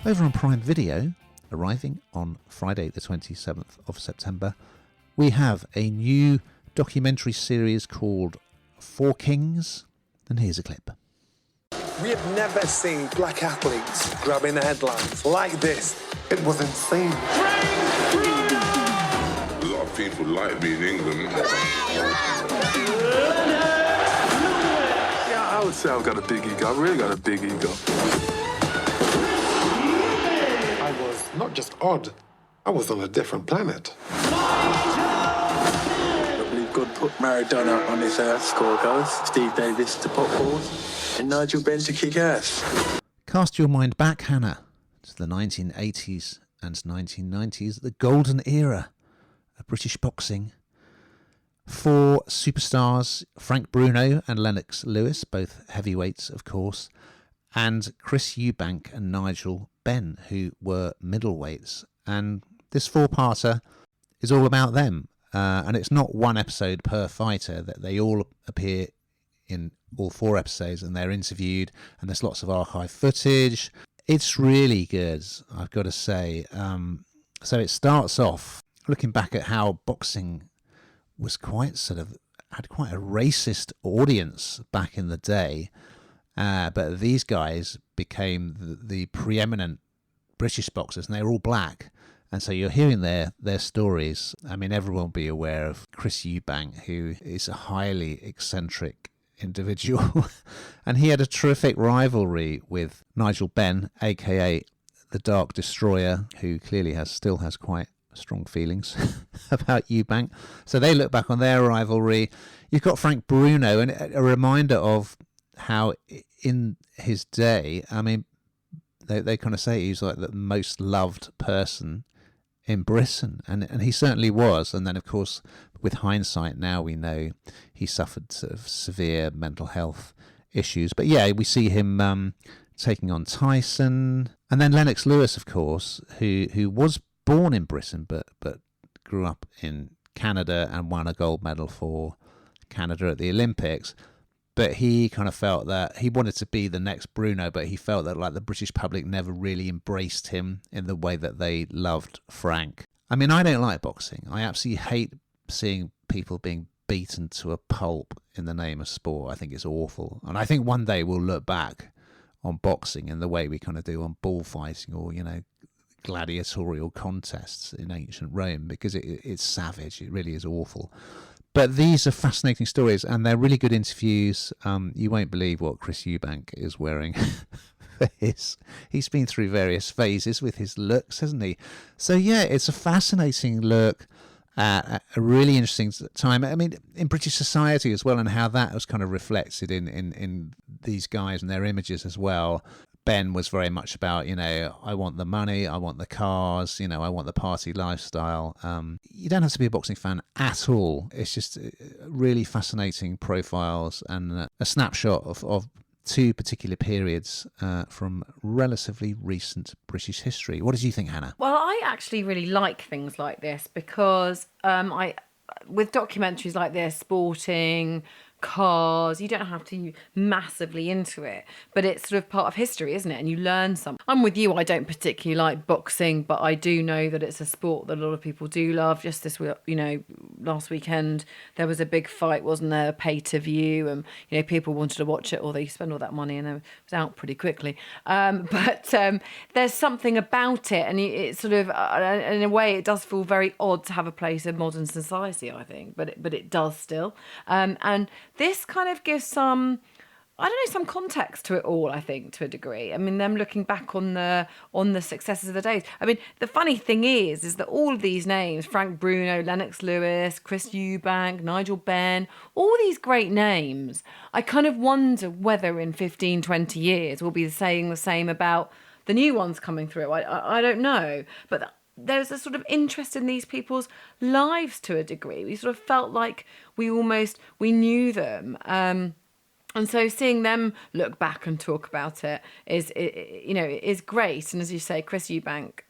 Over on Prime Video, arriving on Friday the 27th of September, we have a new documentary series called Four Kings, and here's a clip. We have never seen black athletes grabbing the headlines like this. It was insane. A lot of people like me in England. Yeah, I would say I've got a big ego. I've really got a big ego. I was not just odd, I was on a different planet. I believe God put Maradona on this earth, score goals, Steve Davis to pop balls, and Nigel Benn to kick ass. Cast your mind back, Hannah, to the 1980s and 1990s, the golden era of British boxing. Four superstars, Frank Bruno and Lennox Lewis, both heavyweights, of course, and Chris Eubank and Nigel Benn, who were middleweights. And this four-parter is all about them. And it's not one episode per fighter, that they all appear in all four episodes and they're interviewed, and there's lots of archive footage. It's really good, I've got to say. So it starts off looking back at how boxing was had quite a racist audience back in the day. But these guys became the preeminent British boxers, and they were all black. And so you're hearing their stories. I mean, everyone will be aware of Chris Eubank, who is a highly eccentric individual. And he had a terrific rivalry with Nigel Benn, a.k.a. the Dark Destroyer, who clearly still has quite strong feelings about Eubank. So they look back on their rivalry. You've got Frank Bruno, and a reminder of how in his day, I mean, they kind of say he's like the most loved person in Britain, and he certainly was. And then, of course, with hindsight now, we know he suffered sort of severe mental health issues. But yeah, we see him taking on Tyson, and then Lennox Lewis, of course, who was born in Britain but grew up in Canada and won a gold medal for Canada at the Olympics. But he kind of felt that he wanted to be the next Bruno, but he felt that like the British public never really embraced him in the way that they loved Frank. I mean, I don't like boxing. I absolutely hate seeing people being beaten to a pulp in the name of sport. I think it's awful. And I think one day we'll look back on boxing in the way we kind of do on bullfighting or, gladiatorial contests in ancient Rome, because it's savage. It really is awful. But these are fascinating stories, and they're really good interviews. You won't believe what Chris Eubank is wearing. He's been through various phases with his looks, hasn't he? So, yeah, it's a fascinating look at a really interesting time. I mean, in British society as well, and how that was kind of reflected in these guys and their images as well. Ben was very much about, I want the money, I want the cars, I want the party lifestyle. You don't have to be a boxing fan at all. It's just really fascinating profiles and a snapshot of two particular periods from relatively recent British history. What did you think, Hannah? Well, I actually really like things like this because with documentaries like this, sporting, cars, you don't have to massively into it, but it's sort of part of history, isn't it? And you learn something. I'm with you, I don't particularly like boxing, but I do know that it's a sport that a lot of people do love. Just this, last weekend there was a big fight, wasn't there, pay to view, and people wanted to watch it, although you spend all that money and it was out pretty quickly. But there's something about it, and it's sort of in a way it does feel very odd to have a place in modern society, I think, but it does still. And this kind of gives some context to it all, I think, to a degree. I mean, them looking back on the successes of the days. I mean, the funny thing is that all of these names, Frank Bruno, Lennox Lewis, Chris Eubank, Nigel Benn, all these great names, I kind of wonder whether in 15, 20 years we'll be saying the same about the new ones coming through. I don't know. But there's a sort of interest in these people's lives to a degree. We sort of felt like we knew them. And so seeing them look back and talk about it is great. And as you say, Chris Eubank,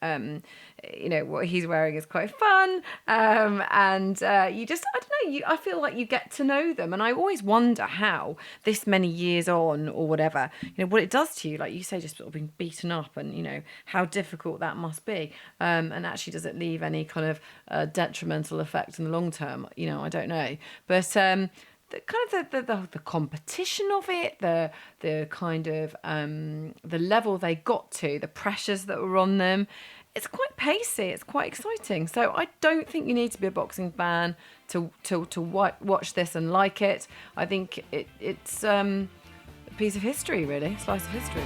what he's wearing is quite fun. And you just, I don't know, I feel like you get to know them. And I always wonder how this many years on or whatever, what it does to you. Like you say, just sort of being beaten up and, how difficult that must be. And actually, does it leave any kind of detrimental effect in the long term? I don't know. But the competition of it, the kind of the level they got to, the pressures that were on them, it's quite pacey. It's quite exciting. So I don't think you need to be a boxing fan to watch this and like it. I think it's a piece of history, really, slice of history.